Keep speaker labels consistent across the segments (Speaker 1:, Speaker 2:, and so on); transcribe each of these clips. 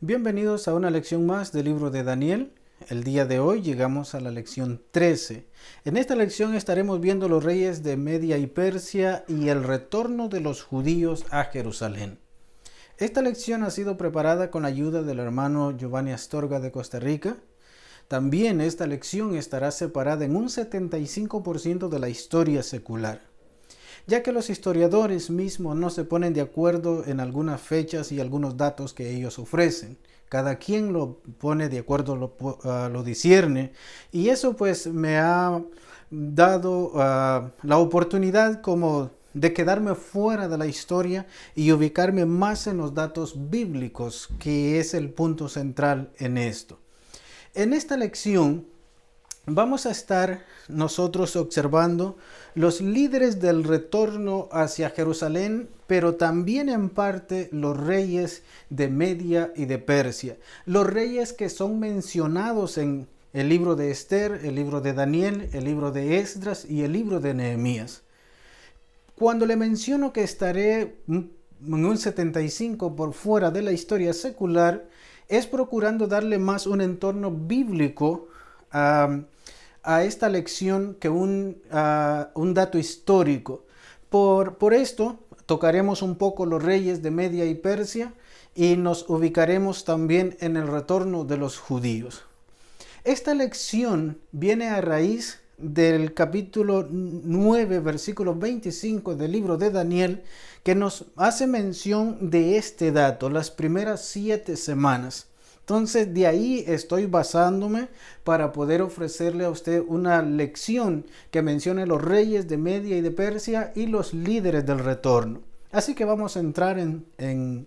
Speaker 1: Bienvenidos a una lección más del libro de Daniel. El día de hoy llegamos a la lección 13. En esta lección estaremos viendo los reyes de Media y Persia y el retorno de los judíos a Jerusalén. Esta lección ha sido preparada con la ayuda del hermano Giovanni Astorga de Costa Rica. También esta lección estará separada en un 75% de la historia secular, ya que los historiadores mismos no se ponen de acuerdo en algunas fechas y algunos datos que ellos ofrecen. Cada quien lo pone de acuerdo, lo discierne, y eso pues me ha dado la oportunidad como de quedarme fuera de la historia y ubicarme más en los datos bíblicos, que es el punto central en esto. En esta lección vamos a estar nosotros observando los líderes del retorno hacia Jerusalén, pero también en parte los reyes de Media y de Persia. Los reyes que son mencionados en el libro de Esther, el libro de Daniel, el libro de Esdras y el libro de Nehemías. Cuando le menciono que estaré en un 75% por fuera de la historia secular, es procurando darle más un entorno bíblico a esta lección que un dato histórico. Por esto tocaremos un poco los reyes de Media y Persia y nos ubicaremos también en el retorno de los judíos. Esta lección viene a raíz del capítulo 9, versículo 25 del libro de Daniel, que nos hace mención de este dato, las primeras 7 semanas. Entonces de ahí estoy basándome para poder ofrecerle a usted una lección que mencione los reyes de Media y de Persia y los líderes del retorno. Así que vamos a entrar en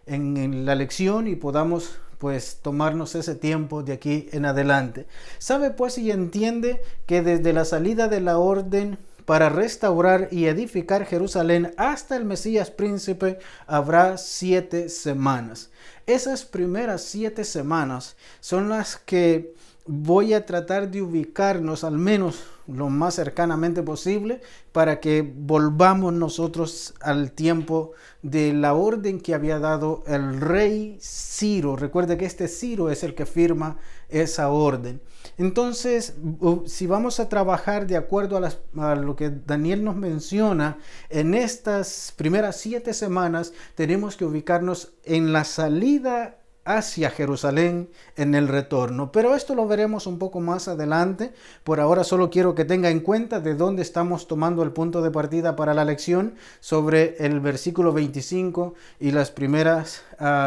Speaker 1: la lección y podamos pues tomarnos ese tiempo de aquí en adelante. Sabe pues y entiende que desde la salida de la orden para restaurar y edificar Jerusalén hasta el Mesías príncipe habrá 7 semanas. Esas primeras 7 semanas son las que voy a tratar de ubicarnos al menos lo más cercanamente posible para que volvamos nosotros al tiempo de la orden que había dado el rey Ciro. Recuerde que este Ciro es el que firma esa orden. Entonces, si vamos a trabajar de acuerdo a lo que Daniel nos menciona, en estas primeras 7 semanas tenemos que ubicarnos en la salida hacia Jerusalén, en el retorno. Pero esto lo veremos un poco más adelante. Por ahora solo quiero que tenga en cuenta de dónde estamos tomando el punto de partida para la lección, sobre el versículo 25 y las primeras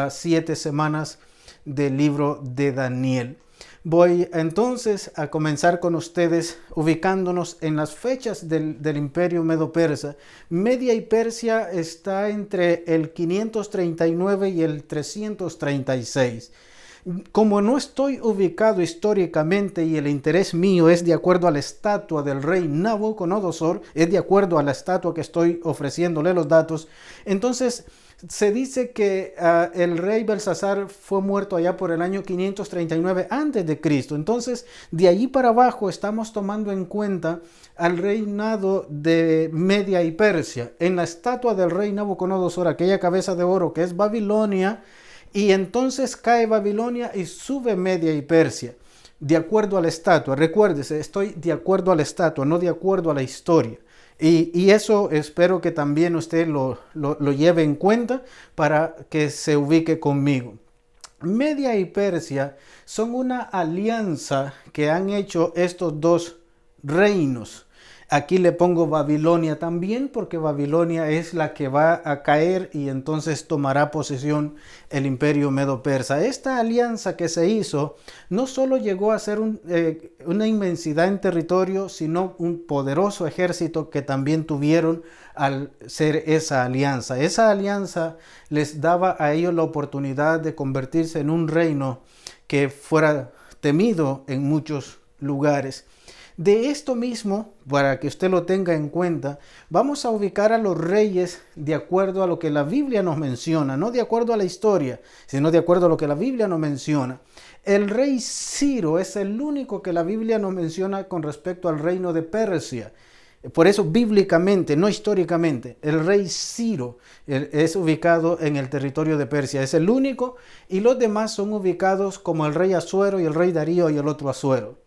Speaker 1: 7 semanas del libro de Daniel. Voy entonces a comenzar con ustedes ubicándonos en las fechas del imperio medo-persa. Media y Persia está entre el 539 y el 336. Como no estoy ubicado históricamente y el interés mío es de acuerdo a la estatua del rey Nabucodonosor, es de acuerdo a la estatua que estoy ofreciéndole los datos, entonces se dice que el rey Belsasar fue muerto allá por el año 539 a.C. Entonces, de allí para abajo estamos tomando en cuenta al reinado de Media y Persia. En la estatua del rey Nabucodonosor, aquella cabeza de oro que es Babilonia, y entonces cae Babilonia y sube Media y Persia, de acuerdo a la estatua. Recuérdese, estoy de acuerdo a la estatua, no de acuerdo a la historia. Y eso espero que también usted lo lleve en cuenta para que se ubique conmigo. Media y Persia son una alianza que han hecho estos dos reinos. Aquí le pongo Babilonia también porque Babilonia es la que va a caer y entonces tomará posesión el imperio medo-persa. Esta alianza que se hizo no solo llegó a ser una inmensidad en territorio, sino un poderoso ejército que también tuvieron al ser esa alianza. Esa alianza les daba a ellos la oportunidad de convertirse en un reino que fuera temido en muchos lugares. De esto mismo, para que usted lo tenga en cuenta, vamos a ubicar a los reyes de acuerdo a lo que la Biblia nos menciona, no de acuerdo a la historia, sino de acuerdo a lo que la Biblia nos menciona. El rey Ciro es el único que la Biblia nos menciona con respecto al reino de Persia. Por eso bíblicamente, no históricamente, el rey Ciro es ubicado en el territorio de Persia. Es el único, y los demás son ubicados como el rey Asuero y el rey Darío y el otro Asuero.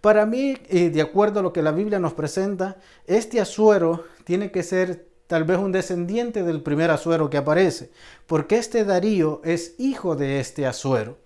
Speaker 1: Para mí, de acuerdo a lo que la Biblia nos presenta, este Asuero tiene que ser tal vez un descendiente del primer Asuero que aparece, porque este Darío es hijo de este Asuero.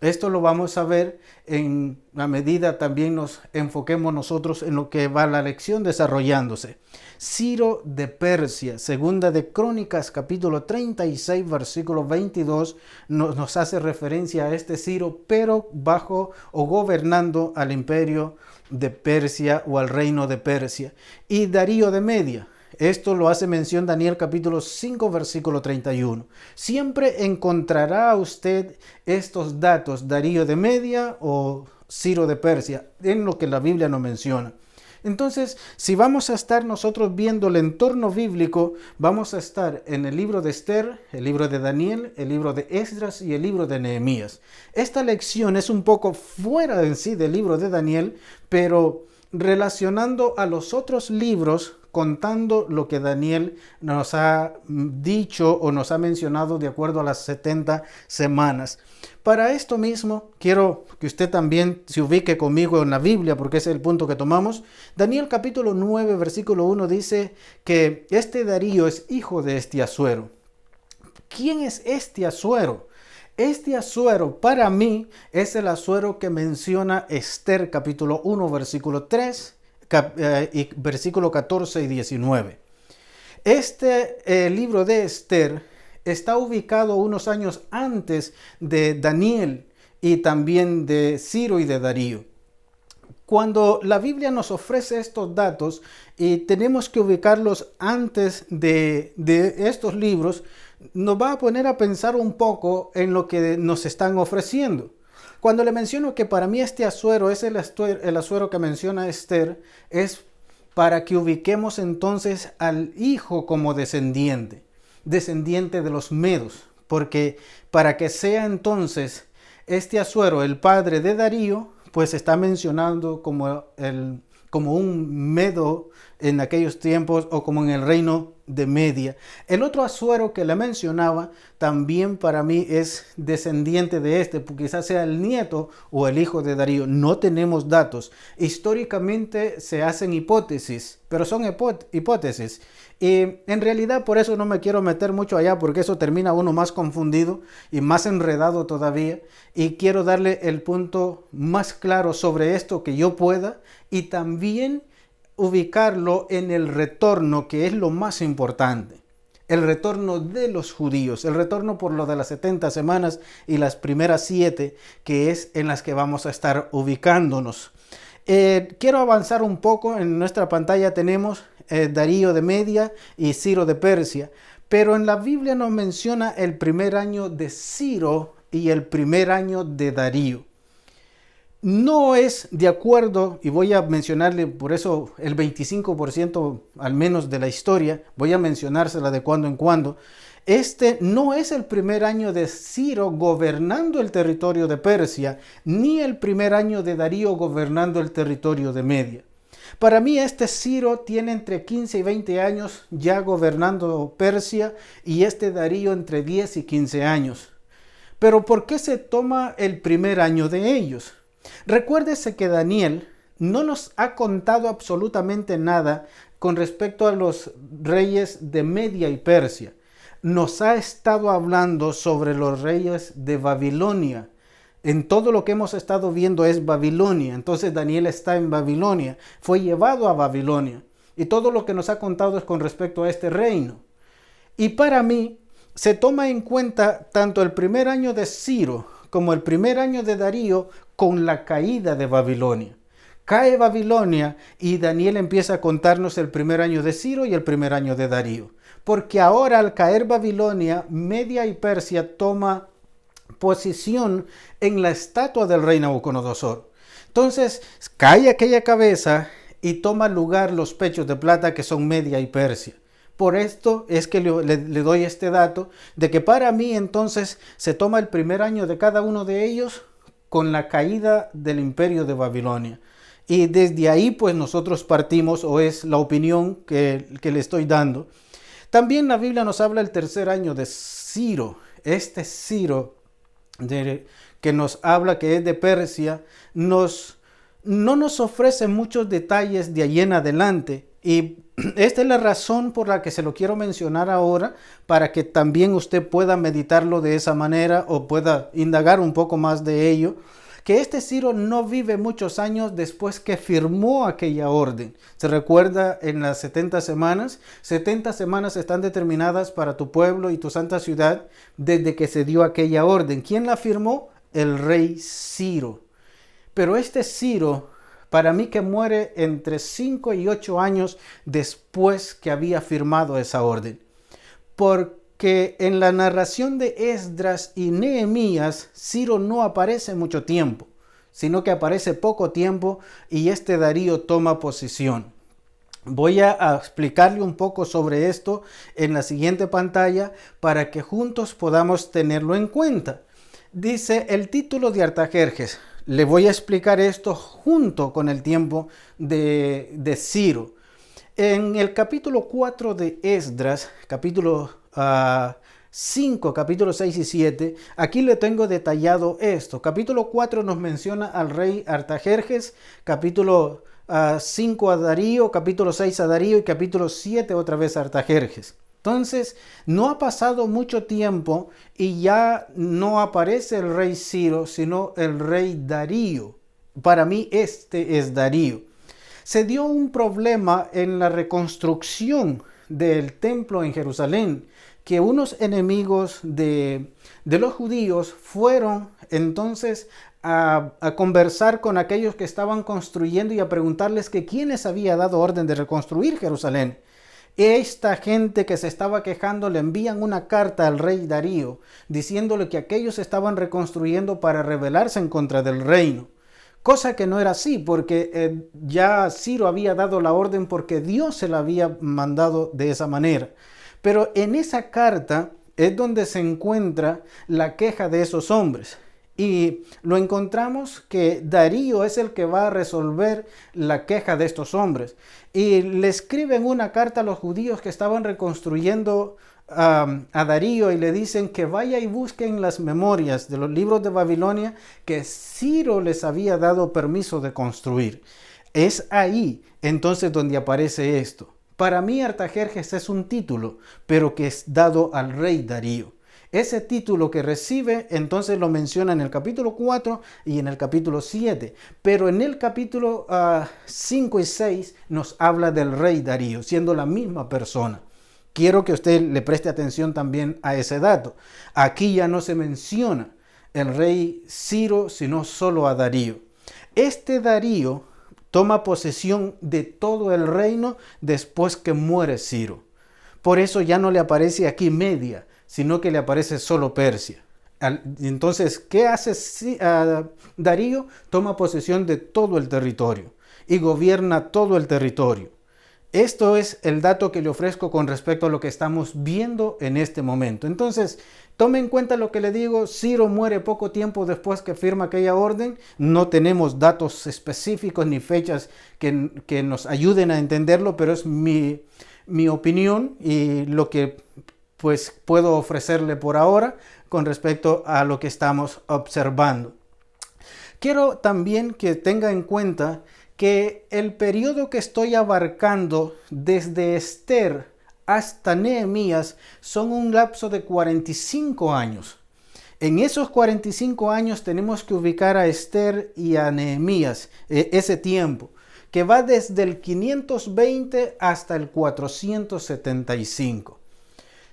Speaker 1: Esto lo vamos a ver en la medida también nos enfoquemos nosotros en lo que va la lección desarrollándose. Ciro de Persia, segunda de Crónicas, capítulo 36, versículo 22, nos hace referencia a este Ciro, pero bajo o gobernando al imperio de Persia o al reino de Persia. Y Darío de Media. Esto lo hace mención Daniel capítulo 5 versículo 31. Siempre encontrará usted estos datos, Darío de Media o Ciro de Persia, en lo que la Biblia nos menciona. Entonces, si vamos a estar nosotros viendo el entorno bíblico, vamos a estar en el libro de Esther, el libro de Daniel, el libro de Esdras y el libro de Nehemías. Esta lección es un poco fuera en sí del libro de Daniel, pero relacionando a los otros libros, contando lo que Daniel nos ha dicho o nos ha mencionado de acuerdo a las 70 semanas. Para esto mismo, quiero que usted también se ubique conmigo en la Biblia, porque ese es el punto que tomamos. Daniel capítulo 9, versículo 1 dice que este Darío es hijo de este Asuero. ¿Quién es este Asuero? Este Asuero para mí es el Asuero que menciona Esther capítulo 1, versículo 3 y versículo 14 y 19. Este libro de Esther está ubicado unos años antes de Daniel y también de Ciro y de Darío. Cuando la Biblia nos ofrece estos datos y tenemos que ubicarlos antes de estos libros, nos va a poner a pensar un poco en lo que nos están ofreciendo. Cuando le menciono que para mí este Asuero es el Asuero que menciona Esther, es para que ubiquemos entonces al hijo como descendiente de los medos, porque para que sea entonces este Asuero el padre de Darío, pues está mencionando como un medo en aquellos tiempos o como en el reino de Media. El otro Asuero que le mencionaba también para mí es descendiente de este, porque quizás sea el nieto o el hijo de Darío. No tenemos datos. Históricamente se hacen hipótesis, pero son hipótesis. Y en realidad por eso no me quiero meter mucho allá, porque eso termina uno más confundido y más enredado todavía. Y quiero darle el punto más claro sobre esto que yo pueda y también ubicarlo en el retorno, que es lo más importante. El retorno de los judíos, el retorno por lo de las 70 semanas y las primeras 7, que es en las que vamos a estar ubicándonos. Quiero avanzar un poco. En nuestra pantalla tenemos Darío de Media y Ciro de Persia, pero en la Biblia nos menciona el primer año de Ciro y el primer año de Darío. No es de acuerdo, y voy a mencionarle por eso el 25% al menos de la historia, voy a mencionársela de cuando en cuando. Este no es el primer año de Ciro gobernando el territorio de Persia, ni el primer año de Darío gobernando el territorio de Media. Para mí este Ciro tiene entre 15 y 20 años ya gobernando Persia y este Darío entre 10 y 15 años. Pero ¿por qué se toma el primer año de ellos? Recuérdese que Daniel no nos ha contado absolutamente nada con respecto a los reyes de Media y Persia. Nos ha estado hablando sobre los reyes de Babilonia. En todo lo que hemos estado viendo es Babilonia. Entonces Daniel está en Babilonia, fue llevado a Babilonia. Y todo lo que nos ha contado es con respecto a este reino. Y para mí se toma en cuenta tanto el primer año de Ciro como el primer año de Darío con la caída de Babilonia. Cae Babilonia y Daniel empieza a contarnos el primer año de Ciro y el primer año de Darío. Porque ahora al caer Babilonia, Media y Persia toma posición en la estatua del rey Nabucodonosor. Entonces cae aquella cabeza y toma lugar los pechos de plata que son Media y Persia. Por esto es que le doy este dato de que para mí entonces se toma el primer año de cada uno de ellos con la caída del imperio de Babilonia. Y desde ahí pues nosotros partimos, o es la opinión que le estoy dando. También la Biblia nos habla del tercer año de Ciro. Este Ciro que nos habla que es de Persia, no nos ofrece muchos detalles de ahí en adelante. Y esta es la razón por la que se lo quiero mencionar ahora, para que también usted pueda meditarlo de esa manera o pueda indagar un poco más de ello. Que este Ciro no vive muchos años después que firmó aquella orden. Se recuerda en las 70 semanas. 70 semanas están determinadas para tu pueblo y tu santa ciudad desde que se dio aquella orden. ¿Quién la firmó? El rey Ciro. Pero este Ciro, para mí que muere entre 5 y 8 años después que había firmado esa orden. Porque en la narración de Esdras y Nehemías, Ciro no aparece mucho tiempo, sino que aparece poco tiempo y este Darío toma posesión. Voy a explicarle un poco sobre esto en la siguiente pantalla para que juntos podamos tenerlo en cuenta. Dice el título de Artajerjes. Le voy a explicar esto junto con el tiempo de Ciro. En el capítulo 4 de Esdras, capítulo 5, capítulos 6 y 7, aquí le tengo detallado esto. Capítulo 4 nos menciona al rey Artajerjes, capítulo 5 a Darío, capítulo 6 a Darío y capítulo 7 otra vez a Artajerjes. Entonces, no ha pasado mucho tiempo y ya no aparece el rey Ciro, sino el rey Darío. Para mí este es Darío. Se dio un problema en la reconstrucción del templo en Jerusalén, que unos enemigos de los judíos fueron entonces a conversar con aquellos que estaban construyendo y a preguntarles que quiénes había dado orden de reconstruir Jerusalén. Esta gente que se estaba quejando le envían una carta al rey Darío diciéndole que aquellos estaban reconstruyendo para rebelarse en contra del reino. Cosa que no era así, porque ya Ciro había dado la orden porque Dios se la había mandado de esa manera. Pero en esa carta es donde se encuentra la queja de esos hombres. Y lo encontramos que Darío es el que va a resolver la queja de estos hombres. Y le escriben una carta a los judíos que estaban reconstruyendo a Darío y le dicen que vaya y busquen las memorias de los libros de Babilonia que Ciro les había dado permiso de construir. Es ahí entonces donde aparece esto. Para mí Artajerjes es un título, pero que es dado al rey Darío. Ese título que recibe, entonces lo menciona en el capítulo 4 y en el capítulo 7. Pero en el capítulo 5 y 6 nos habla del rey Darío, siendo la misma persona. Quiero que usted le preste atención también a ese dato. Aquí ya no se menciona el rey Ciro, sino solo a Darío. Este Darío toma posesión de todo el reino después que muere Ciro. Por eso ya no le aparece aquí Media, sino que le aparece solo Persia. Entonces, ¿qué hace Darío? Toma posesión de todo el territorio y gobierna todo el territorio. Esto es el dato que le ofrezco con respecto a lo que estamos viendo en este momento. Entonces, tome en cuenta lo que le digo. Ciro muere poco tiempo después que firma aquella orden. No tenemos datos específicos ni fechas que nos ayuden a entenderlo, pero es mi opinión y lo que pues puedo ofrecerle por ahora con respecto a lo que estamos observando. Quiero también que tenga en cuenta que el periodo que estoy abarcando desde Esther hasta Nehemías son un lapso de 45 años. En esos 45 años tenemos que ubicar a Esther y a Nehemías, ese tiempo, que va desde el 520 hasta el 475.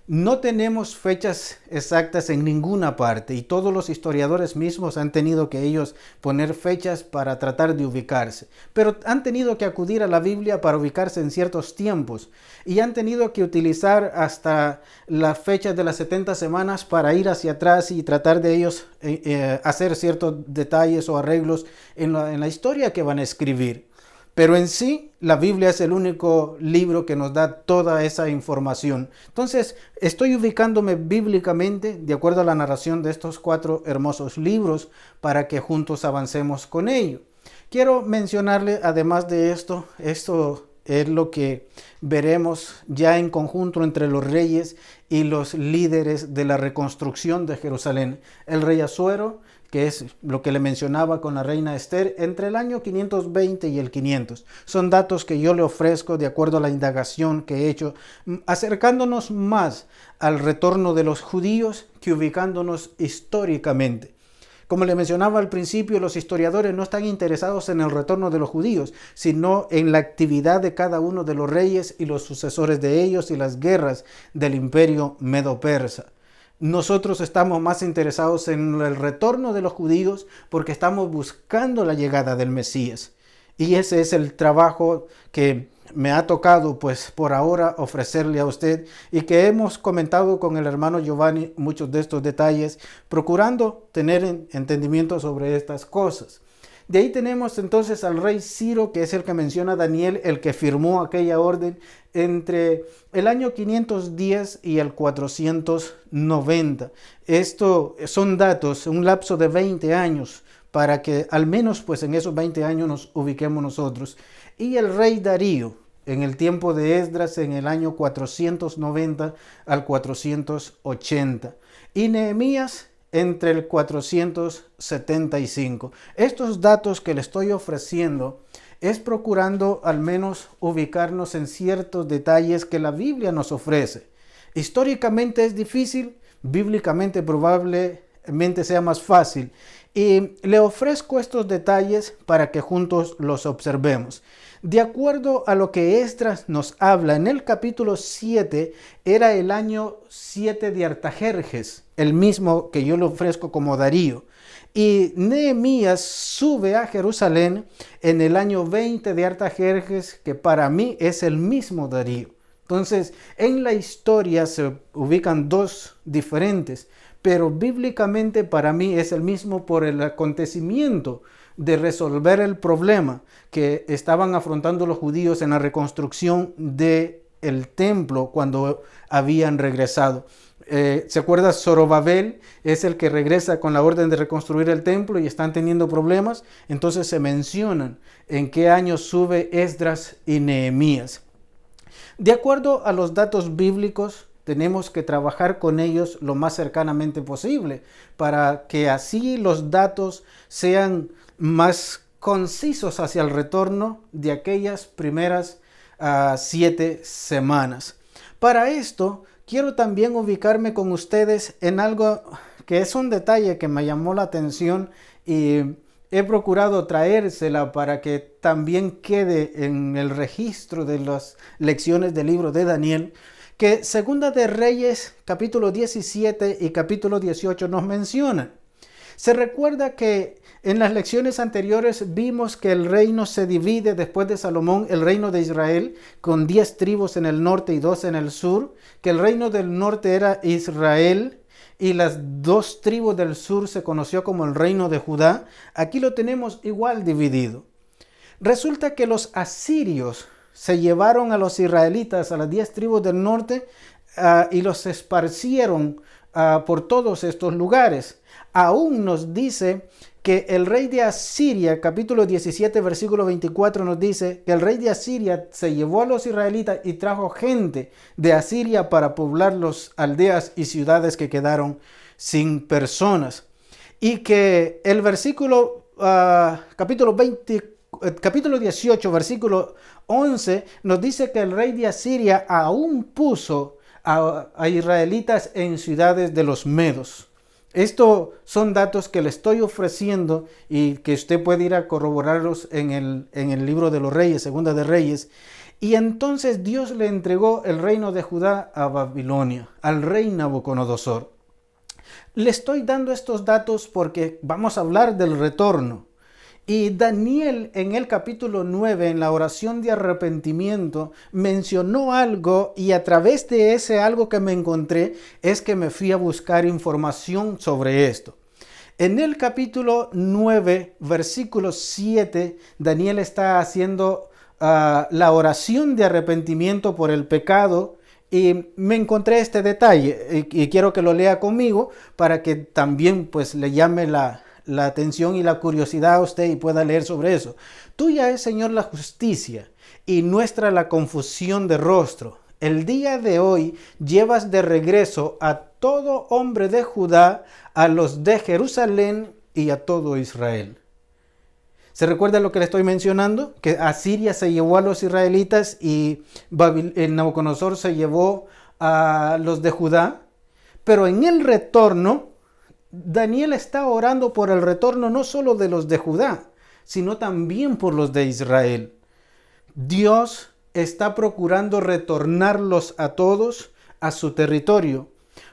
Speaker 1: No tenemos fechas exactas en ninguna parte y todos los historiadores mismos han tenido que ellos poner fechas para tratar de ubicarse, pero han tenido que acudir a la Biblia para ubicarse en ciertos tiempos y han tenido que utilizar hasta las fechas de las 70 semanas para ir hacia atrás y tratar de ellos hacer ciertos detalles o arreglos en la historia que van a escribir. Pero en sí, la Biblia es el único libro que nos da toda esa información. Entonces, estoy ubicándome bíblicamente de acuerdo a la narración de estos 4 hermosos libros para que juntos avancemos con ello. Quiero mencionarle, además de esto es lo que veremos ya en conjunto entre los reyes y los líderes de la reconstrucción de Jerusalén. El rey Asuero, que es lo que le mencionaba con la reina Esther, entre el año 520 y el 500. Son datos que yo le ofrezco de acuerdo a la indagación que he hecho, acercándonos más al retorno de los judíos que ubicándonos históricamente. Como le mencionaba al principio, los historiadores no están interesados en el retorno de los judíos, sino en la actividad de cada uno de los reyes y los sucesores de ellos y las guerras del imperio medo-persa. Nosotros estamos más interesados en el retorno de los judíos porque estamos buscando la llegada del Mesías. Y ese es el trabajo que me ha tocado, pues, por ahora ofrecerle a usted, y que hemos comentado con el hermano Giovanni muchos de estos detalles, procurando tener entendimiento sobre estas cosas. De ahí tenemos entonces al rey Ciro, que es el que menciona Daniel, el que firmó aquella orden entre el año 510 y el 490. Esto son datos, un lapso de 20 años, para que al menos pues en esos 20 años nos ubiquemos nosotros. Y el rey Darío, en el tiempo de Esdras, en el año 490 al 480. Y Nehemías entre el 475. Estos datos que le estoy ofreciendo es procurando al menos ubicarnos en ciertos detalles que la Biblia nos ofrece. Históricamente es difícil, bíblicamente probablemente sea más fácil. Y le ofrezco estos detalles para que juntos los observemos. De acuerdo a lo que Esdras nos habla, en el capítulo 7 era el año 7 de Artajerjes, el mismo que yo le ofrezco como Darío. Y Nehemías sube a Jerusalén en el año 20 de Artajerjes, que para mí es el mismo Darío. Entonces, en la historia se ubican dos diferentes, pero bíblicamente para mí es el mismo por el acontecimiento de resolver el problema que estaban afrontando los judíos en la reconstrucción del templo cuando habían regresado. ¿Se acuerda? Zorobabel es el que regresa con la orden de reconstruir el templo y están teniendo problemas. Entonces se mencionan en qué año sube Esdras y Nehemías. De acuerdo a los datos bíblicos, tenemos que trabajar con ellos lo más cercanamente posible para que así los datos sean más concisos hacia el retorno de aquellas primeras 7 semanas. Para esto, quiero también ubicarme con ustedes en algo que es un detalle que me llamó la atención y he procurado traérsela para que también quede en el registro de las lecciones del libro de Daniel, que Segunda de Reyes, capítulo 17 y capítulo 18 nos mencionan. Se recuerda que en las lecciones anteriores vimos que el reino se divide después de Salomón, el reino de Israel, con 10 tribus en el norte y 2 en el sur, que el reino del norte era Israel y las 2 tribus del sur se conoció como el reino de Judá. Aquí lo tenemos igual dividido. Resulta que los asirios se llevaron a los israelitas, a las 10 tribus del norte, y los esparcieron por todos estos lugares. Aún nos dice que el rey de Asiria, capítulo 17, versículo 24, nos dice que el rey de Asiria se llevó a los israelitas y trajo gente de Asiria para poblar las aldeas y ciudades que quedaron sin personas. Y que el versículo, capítulo 18, versículo 11, nos dice que el rey de Asiria aún puso a israelitas en ciudades de los medos. Estos son datos que le estoy ofreciendo y que usted puede ir a corroborarlos en el libro de los Reyes, Segunda de Reyes. Y entonces Dios le entregó el reino de Judá a Babilonia, al rey Nabucodonosor. Le estoy dando estos datos porque vamos a hablar del retorno. Y Daniel en el capítulo 9, en la oración de arrepentimiento, mencionó algo y a través de ese algo que me encontré es que me fui a buscar información sobre esto. En el capítulo 9, versículo 7, Daniel está haciendo la oración de arrepentimiento por el pecado y me encontré este detalle y quiero que lo lea conmigo para que también pues le llame la la atención y la curiosidad a usted y pueda leer sobre eso. Tuya es, Señor, la justicia y nuestra la confusión de rostro. El día de hoy llevas de regreso a todo hombre de Judá, a los de Jerusalén y a todo Israel. ¿Se recuerda lo que le estoy mencionando? Que Asiria se llevó a los israelitas y Nabucodonosor se llevó a los de Judá. Pero en el retorno, Daniel está orando por el retorno no solo de los de Judá, sino también por los de Israel. Dios está procurando retornarlos a todos a su territorio,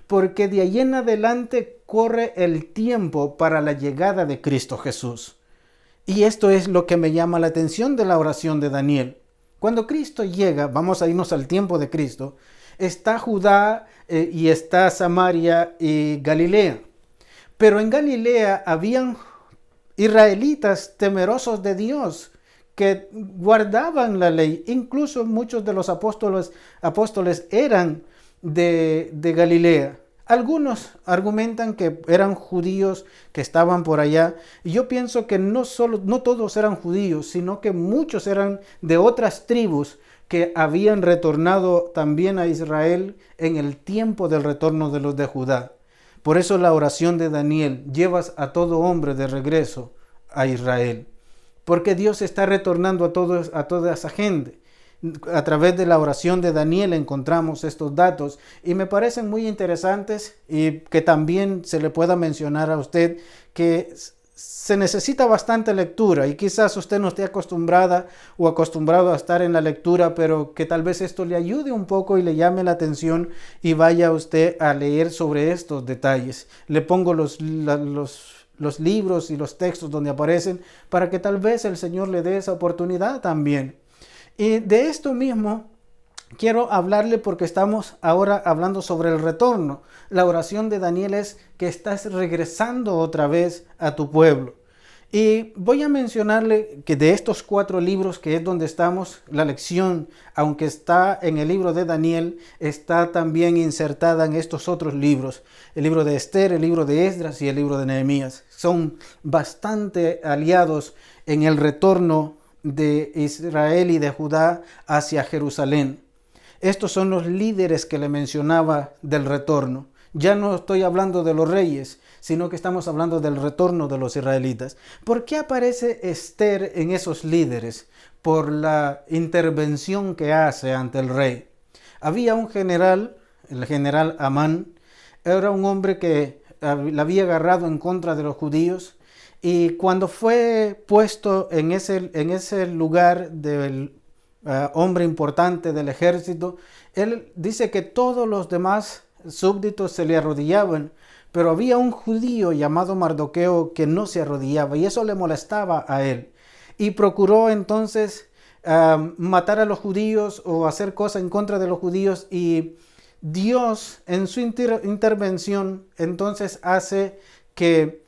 Speaker 1: porque de ahí en adelante corre el tiempo para la llegada de Cristo Jesús. Y esto es lo que me llama la atención de la oración de Daniel. Cuando Cristo llega, vamos a irnos al tiempo de Cristo, está Judá y está Samaria y Galilea. Pero en Galilea habían israelitas temerosos de Dios que guardaban la ley. Incluso muchos de los apóstoles eran de Galilea. Algunos argumentan que eran judíos que estaban por allá. Y yo pienso que no todos eran judíos, sino que muchos eran de otras tribus que habían retornado también a Israel en el tiempo del retorno de los de Judá. Por eso la oración de Daniel, llevas a todo hombre de regreso a Israel. Porque Dios está retornando a toda esa gente. A través de la oración de Daniel encontramos estos datos y me parecen muy interesantes y que también se le pueda mencionar a usted que se necesita bastante lectura y quizás usted no esté acostumbrada o acostumbrado a estar en la lectura, pero que tal vez esto le ayude un poco y le llame la atención y vaya usted a leer sobre estos detalles. Le pongo los libros y los textos donde aparecen para que tal vez el Señor le dé esa oportunidad también. Y de esto mismo quiero hablarle porque estamos ahora hablando sobre el retorno. La oración de Daniel es que estás regresando otra vez a tu pueblo. Y voy a mencionarle que de estos 4 libros que es donde estamos, la lección, aunque está en el libro de Daniel, está también insertada en estos otros libros. El libro de Esther, el libro de Esdras y el libro de Nehemías. Son bastante aliados en el retorno de Israel y de Judá hacia Jerusalén. Estos son los líderes que le mencionaba del retorno. Ya no estoy hablando de los reyes, sino que estamos hablando del retorno de los israelitas. ¿Por qué aparece Esther en esos líderes? Por la intervención que hace ante el rey. Había un general, el general Amán, era un hombre que la había agarrado en contra de los judíos. Y cuando fue puesto en ese lugar del hombre importante del ejército, él dice que todos los demás súbditos se le arrodillaban, pero había un judío llamado Mardoqueo que no se arrodillaba y eso le molestaba a él. Y procuró entonces matar a los judíos o hacer cosas en contra de los judíos y Dios en su intervención entonces hace que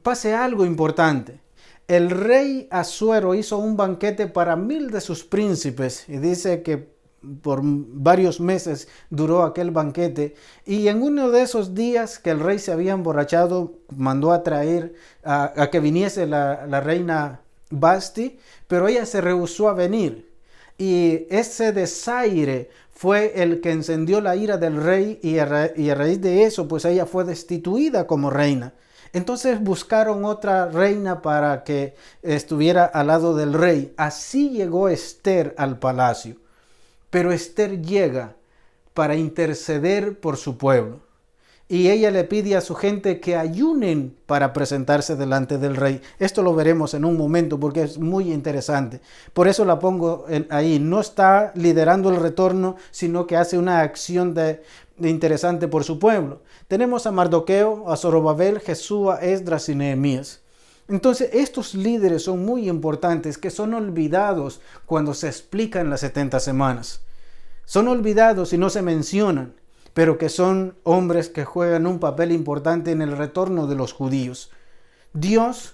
Speaker 1: pase algo importante. El rey Asuero hizo un banquete para 1000 de sus príncipes y dice que por varios meses duró aquel banquete y en uno de esos días que el rey se había emborrachado mandó a traer a que viniese la reina Basti, pero ella se rehusó a venir y ese desaire fue el que encendió la ira del rey y a raíz de eso pues ella fue destituida como reina. Entonces buscaron otra reina para que estuviera al lado del rey. Así llegó Esther al palacio. Pero Esther llega para interceder por su pueblo. Y ella le pide a su gente que ayunen para presentarse delante del rey. Esto lo veremos en un momento porque es muy interesante. Por eso la pongo ahí. No está liderando el retorno, sino que hace una acción de interesante por su pueblo. Tenemos a Mardoqueo, a Zorobabel, Jesúa, Esdras y Nehemías. Entonces estos líderes son muy importantes que son olvidados cuando se explican las 70 semanas. Son olvidados y no se mencionan, pero que son hombres que juegan un papel importante en el retorno de los judíos. Dios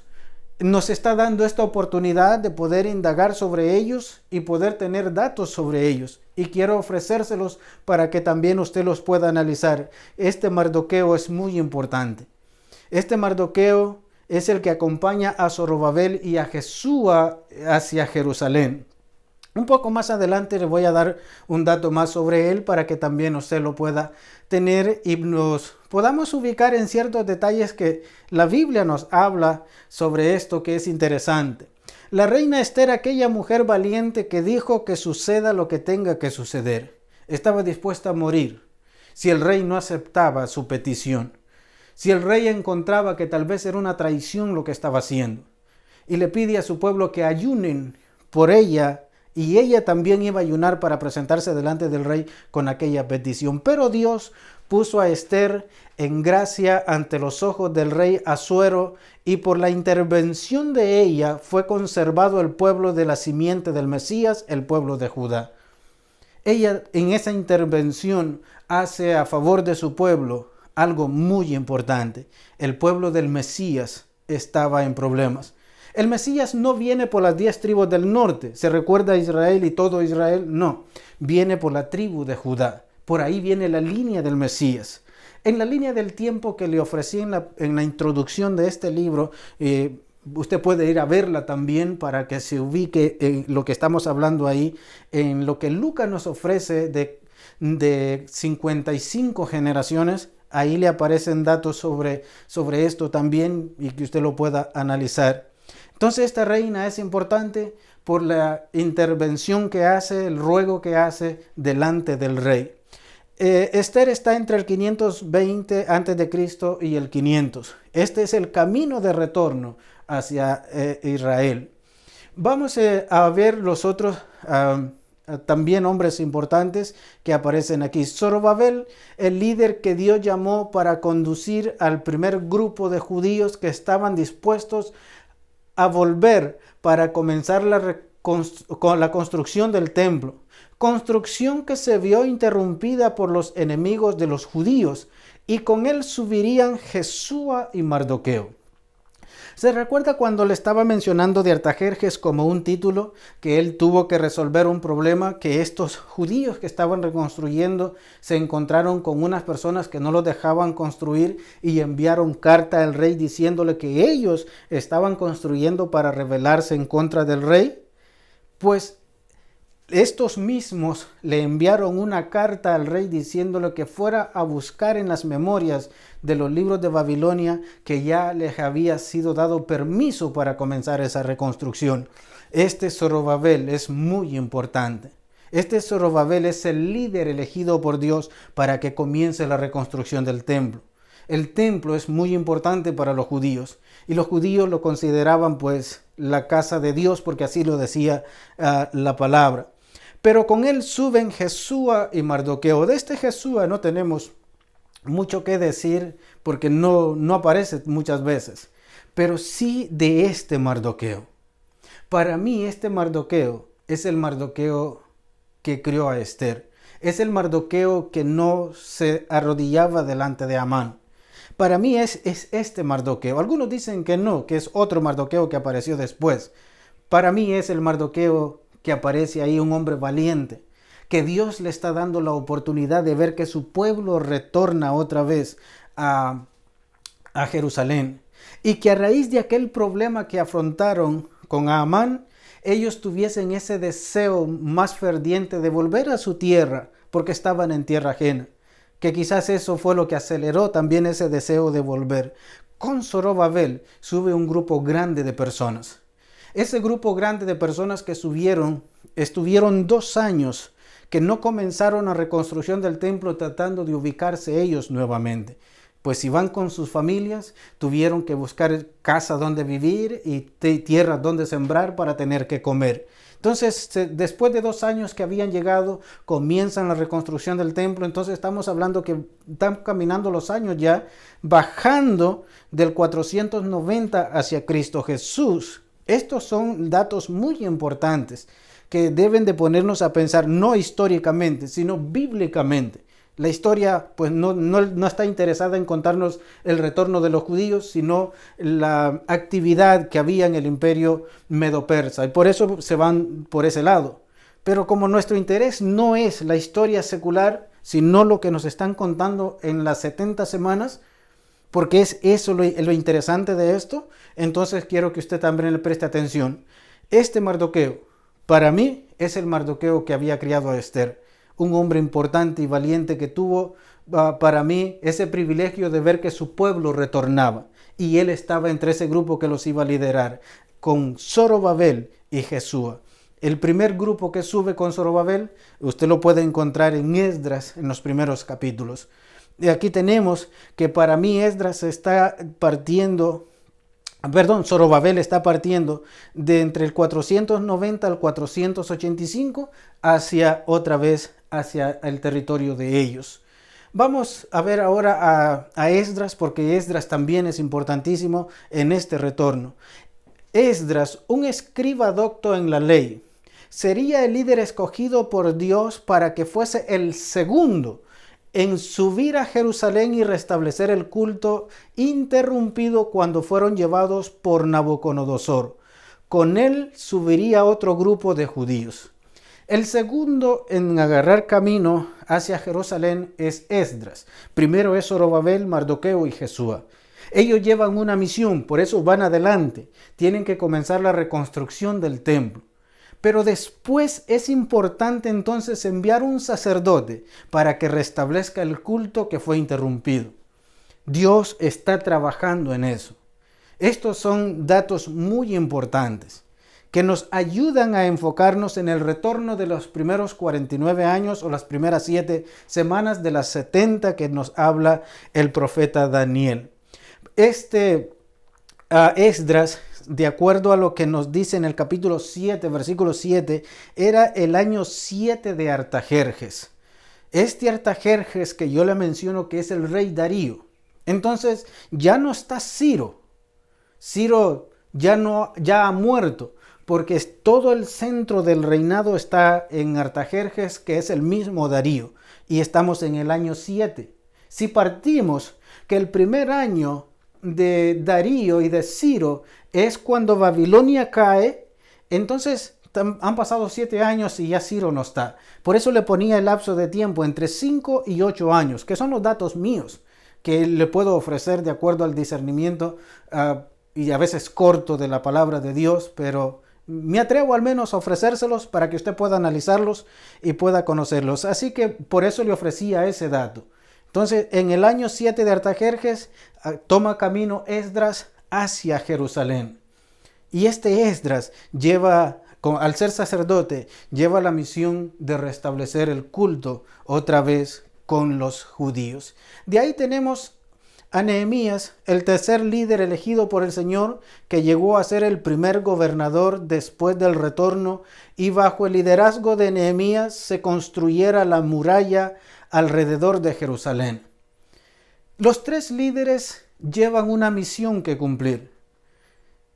Speaker 1: nos está dando esta oportunidad de poder indagar sobre ellos y poder tener datos sobre ellos. Y quiero ofrecérselos para que también usted los pueda analizar. Este Mardoqueo es muy importante. Este Mardoqueo es el que acompaña a Zorobabel y a Jesúa hacia Jerusalén. Un poco más adelante le voy a dar un dato más sobre él para que también usted lo pueda tener y nos podamos ubicar en ciertos detalles que la Biblia nos habla sobre esto que es interesante. La reina Esther, aquella mujer valiente que dijo que suceda lo que tenga que suceder, estaba dispuesta a morir si el rey no aceptaba su petición, si el rey encontraba que tal vez era una traición lo que estaba haciendo, y le pide a su pueblo que ayunen por ella, y ella también iba a ayunar para presentarse delante del rey con aquella petición. Pero Dios puso a Esther en gracia ante los ojos del rey Asuero, y por la intervención de ella fue conservado el pueblo de la simiente del Mesías, el pueblo de Judá. Ella en esa intervención hace a favor de su pueblo algo muy importante. El pueblo del Mesías estaba en problemas. El Mesías no viene por las 10 tribus del norte. ¿Se recuerda a Israel y todo Israel? No. Viene por la tribu de Judá. Por ahí viene la línea del Mesías. En la línea del tiempo que le ofrecí en la introducción de este libro, usted puede ir a verla también para que se ubique en lo que estamos hablando ahí, en lo que Lucas nos ofrece de 55 generaciones. Ahí le aparecen datos sobre esto también y que usted lo pueda analizar. Entonces esta reina es importante por la intervención que hace, el ruego que hace delante del rey. Esther está entre el 520 a.C. y el 500. Este es el camino de retorno hacia Israel. Vamos a ver los otros también hombres importantes que aparecen aquí. Zorobabel, el líder que Dios llamó para conducir al primer grupo de judíos que estaban dispuestos a volver para comenzar con la construcción del templo. Construcción que se vio interrumpida por los enemigos de los judíos, y con él subirían Jesúa y Mardoqueo. ¿Se recuerda cuando le estaba mencionando de Artajerjes como un título, que él tuvo que resolver un problema, que estos judíos que estaban reconstruyendo se encontraron con unas personas que no los dejaban construir y enviaron carta al rey diciéndole que ellos estaban construyendo para rebelarse en contra del rey? Pues estos mismos le enviaron una carta al rey diciéndole que fuera a buscar en las memorias de los libros de Babilonia que ya les había sido dado permiso para comenzar esa reconstrucción. Este Zorobabel es muy importante. Este Zorobabel es el líder elegido por Dios para que comience la reconstrucción del templo. El templo es muy importante para los judíos y los judíos lo consideraban pues la casa de Dios porque así lo decía la palabra. Pero con él suben Jesúa y Mardoqueo. De este Jesúa no tenemos mucho que decir porque no aparece muchas veces, pero sí de este Mardoqueo. Para mí este Mardoqueo es el Mardoqueo que crió a Esther. Es el Mardoqueo que no se arrodillaba delante de Amán. Para mí es este Mardoqueo. Algunos dicen que no, que es otro Mardoqueo que apareció después. Para mí es el Mardoqueo que aparece ahí, un hombre valiente, que Dios le está dando la oportunidad de ver que su pueblo retorna otra vez a Jerusalén, y que a raíz de aquel problema que afrontaron con Amán, ellos tuviesen ese deseo más ferviente de volver a su tierra, porque estaban en tierra ajena, que quizás eso fue lo que aceleró también ese deseo de volver. Con Zorobabel sube un grupo grande de personas. Ese grupo grande de personas que estuvieron 2 años, que no comenzaron la reconstrucción del templo tratando de ubicarse ellos nuevamente. Pues si van con sus familias, tuvieron que buscar casa donde vivir y tierra donde sembrar para tener que comer. Entonces, después de 2 años que habían llegado, comienzan la reconstrucción del templo. Entonces estamos hablando que están caminando los años ya, bajando del 490 hacia Cristo Jesús. Estos son datos muy importantes que deben de ponernos a pensar, no históricamente, sino bíblicamente. La historia pues no está interesada en contarnos el retorno de los judíos, sino la actividad que había en el imperio medo-persa. Y por eso se van por ese lado. Pero como nuestro interés no es la historia secular, sino lo que nos están contando en las 70 semanas, porque es eso lo interesante de esto. Entonces quiero que usted también le preste atención. Este Mardoqueo, para mí, es el Mardoqueo que había criado a Esther. Un hombre importante y valiente que tuvo, para mí, ese privilegio de ver que su pueblo retornaba. Y él estaba entre ese grupo que los iba a liderar, con Zorobabel y Jesúa. El primer grupo que sube con Zorobabel, usted lo puede encontrar en Esdras, en los primeros capítulos. Y aquí tenemos que para mí Esdras está partiendo, Zorobabel está partiendo de entre el 490 al 485 otra vez hacia el territorio de ellos. Vamos a ver ahora a Esdras, porque Esdras también es importantísimo en este retorno. Esdras, un escriba docto en la ley, sería el líder escogido por Dios para que fuese el segundo en subir a Jerusalén y restablecer el culto interrumpido cuando fueron llevados por Nabucodonosor. Con él subiría otro grupo de judíos. El segundo en agarrar camino hacia Jerusalén es Esdras. Primero es Zorobabel, Mardoqueo y Jesúa. Ellos llevan una misión, por eso van adelante. Tienen que comenzar la reconstrucción del templo. Pero después es importante entonces enviar un sacerdote para que restablezca el culto que fue interrumpido. Dios está trabajando en eso. Estos son datos muy importantes que nos ayudan a enfocarnos en el retorno de los primeros 49 años o las primeras 7 semanas de las 70 que nos habla el profeta Daniel. Esdras, de acuerdo a lo que nos dice en el capítulo 7, versículo 7, era el año 7 de Artajerjes. Este Artajerjes que yo le menciono que es el rey Darío. Entonces ya no está Ciro. Ciro ya ha muerto, porque todo el centro del reinado está en Artajerjes, que es el mismo Darío, y estamos en el año 7. Si partimos que el primer año de Darío y de Ciro es cuando Babilonia cae, entonces han pasado 7 años y ya Ciro no está. Por eso le ponía el lapso de tiempo entre 5 y 8 años, que son los datos míos que le puedo ofrecer de acuerdo al discernimiento y a veces corto de la palabra de Dios, pero me atrevo al menos a ofrecérselos para que usted pueda analizarlos y pueda conocerlos. Así que por eso le ofrecía ese dato. Entonces, en el año 7 de Artajerjes, toma camino Esdras hacia Jerusalén. Y este Esdras al ser sacerdote, lleva la misión de restablecer el culto otra vez con los judíos. De ahí tenemos a Nehemías, el tercer líder elegido por el Señor, que llegó a ser el primer gobernador después del retorno, y bajo el liderazgo de Nehemías se construyera la muralla alrededor de Jerusalén. Los 3 líderes llevan una misión que cumplir.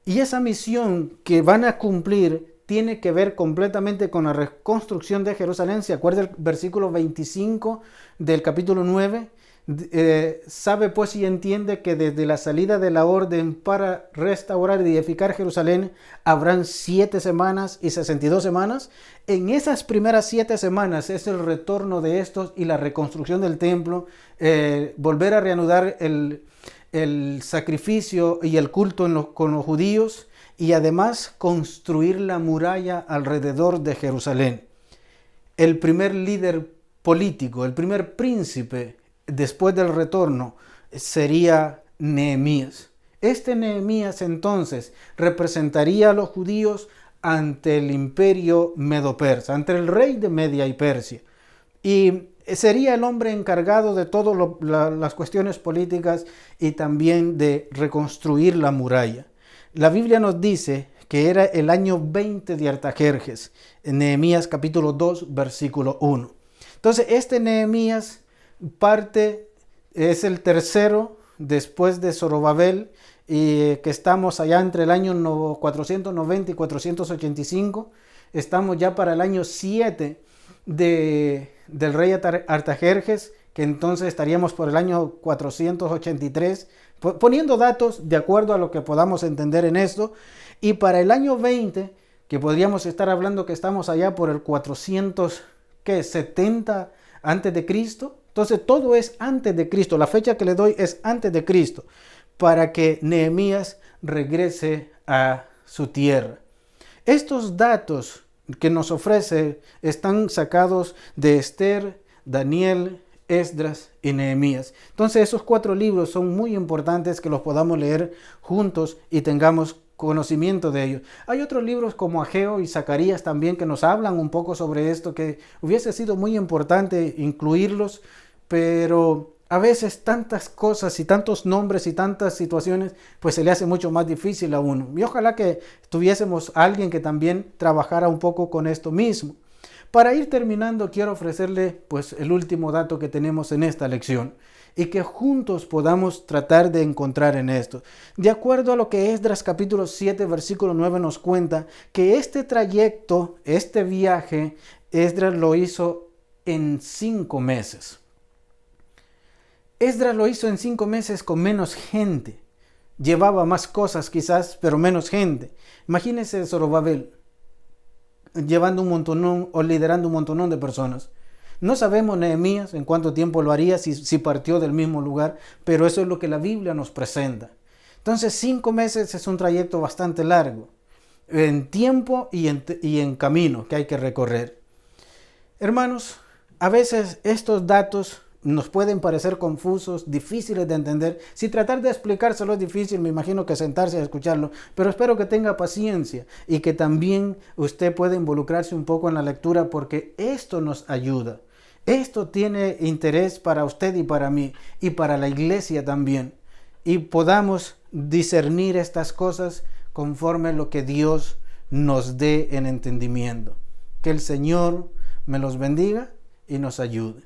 Speaker 1: Y esa misión que van a cumplir tiene que ver completamente con la reconstrucción de Jerusalén. ¿Se acuerda el versículo 25 del capítulo 9? Sabe pues y entiende que desde la salida de la orden para restaurar y edificar Jerusalén habrán 7 semanas y 62 semanas. En esas primeras 7 semanas es el retorno de estos y la reconstrucción del templo, volver a reanudar el sacrificio y el culto con los judíos, y además construir la muralla alrededor de Jerusalén. El primer líder político, el primer príncipe después del retorno sería Nehemías. Este Nehemías entonces representaría a los judíos ante el imperio medo-persa, ante el rey de Media y Persia. Y sería el hombre encargado de todas las cuestiones políticas y también de reconstruir la muralla. La Biblia nos dice que era el año 20 de Artajerjes, en Nehemías capítulo 2, versículo 1. Entonces, este Nehemías es el tercero después de Zorobabel, y que estamos allá entre el año 490 y 485. Estamos ya para el año 7 del rey Artajerjes, que entonces estaríamos por el año 483, poniendo datos de acuerdo a lo que podamos entender en esto. Y para el año 20, que podríamos estar hablando que estamos allá por el 470 antes de Cristo, Entonces todo es antes de Cristo. La fecha que le doy es antes de Cristo, para que Nehemías regrese a su tierra. Estos datos que nos ofrece están sacados de Esther, Daniel, Esdras y Nehemías. Entonces esos 4 libros son muy importantes que los podamos leer juntos y tengamos conocimiento de ellos. Hay otros libros como Ageo y Zacarías también que nos hablan un poco sobre esto, que hubiese sido muy importante incluirlos, pero a veces tantas cosas y tantos nombres y tantas situaciones, pues se le hace mucho más difícil a uno. Y ojalá que tuviésemos a alguien que también trabajara un poco con esto mismo. Para ir terminando, quiero ofrecerle pues el último dato que tenemos en esta lección y que juntos podamos tratar de encontrar en esto. De acuerdo a lo que Esdras capítulo 7 versículo 9 nos cuenta, que este trayecto, este viaje, Esdras lo hizo en 5 meses. Esdras lo hizo en 5 meses con menos gente. Llevaba más cosas quizás, pero menos gente. Imagínense Zorobabel llevando un montonón o liderando un montonón de personas. No sabemos Nehemías en cuánto tiempo lo haría, si partió del mismo lugar, pero eso es lo que la Biblia nos presenta. Entonces 5 meses es un trayecto bastante largo, en tiempo y en camino que hay que recorrer. Hermanos, a veces estos datos nos pueden parecer confusos, difíciles de entender. Si tratar de explicárselo es difícil, me imagino que sentarse a escucharlo, pero espero que tenga paciencia y que también usted pueda involucrarse un poco en la lectura, porque esto nos ayuda. Esto tiene interés para usted y para mí y para la iglesia también, y podamos discernir estas cosas conforme lo que Dios nos dé en entendimiento. Que el Señor me los bendiga y nos ayude.